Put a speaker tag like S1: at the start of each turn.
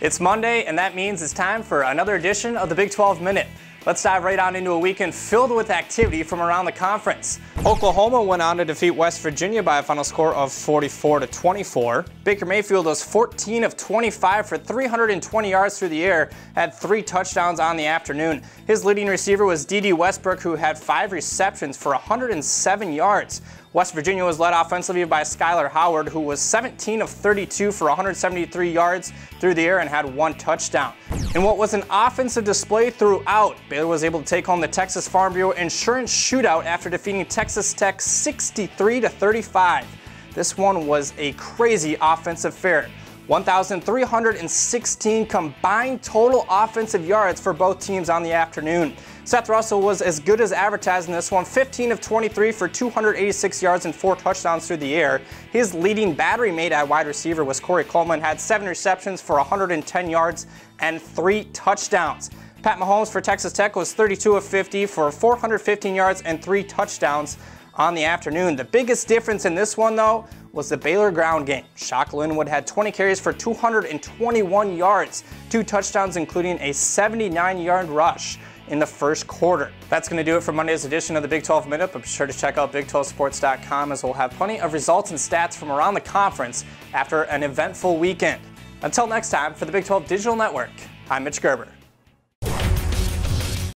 S1: It's Monday, and that means it's time for another edition of the Big 12 Minute. Let's dive right on into a weekend filled with activity from around the conference. Oklahoma went on to defeat West Virginia by a final score of 44-24. Baker Mayfield was 14 of 25 for 320 yards through the air, had 3 touchdowns on the afternoon. His leading receiver was D.D. Westbrook, who had 5 receptions for 107 yards. West Virginia was led offensively by Skylar Howard, who was 17 of 32 for 173 yards through the air and had 1 touchdown. In what was an offensive display throughout, Baylor was able to take home the Texas Farm Bureau Insurance Shootout after defeating Texas Tech 63-35. This one was a crazy offensive affair. 1,316 combined total offensive yards for both teams on the afternoon. Seth Russell was as good as advertised in this one, 15 of 23 for 286 yards and 4 touchdowns through the air. His leading battery mate at wide receiver was Corey Coleman, had 7 receptions for 110 yards and 3 touchdowns. Pat Mahomes for Texas Tech was 32 of 50 for 415 yards and 3 touchdowns on the afternoon. The biggest difference in this one, though, was the Baylor ground game. Shock Linwood had 20 carries for 221 yards, 2 touchdowns, including a 79-yard rush in the first quarter. That's going to do it for Monday's edition of the Big 12 Minute, but be sure to check out Big12Sports.com, as we'll have plenty of results and stats from around the conference after an eventful weekend. Until next time, for the Big 12 Digital Network, I'm Mitch Gerber.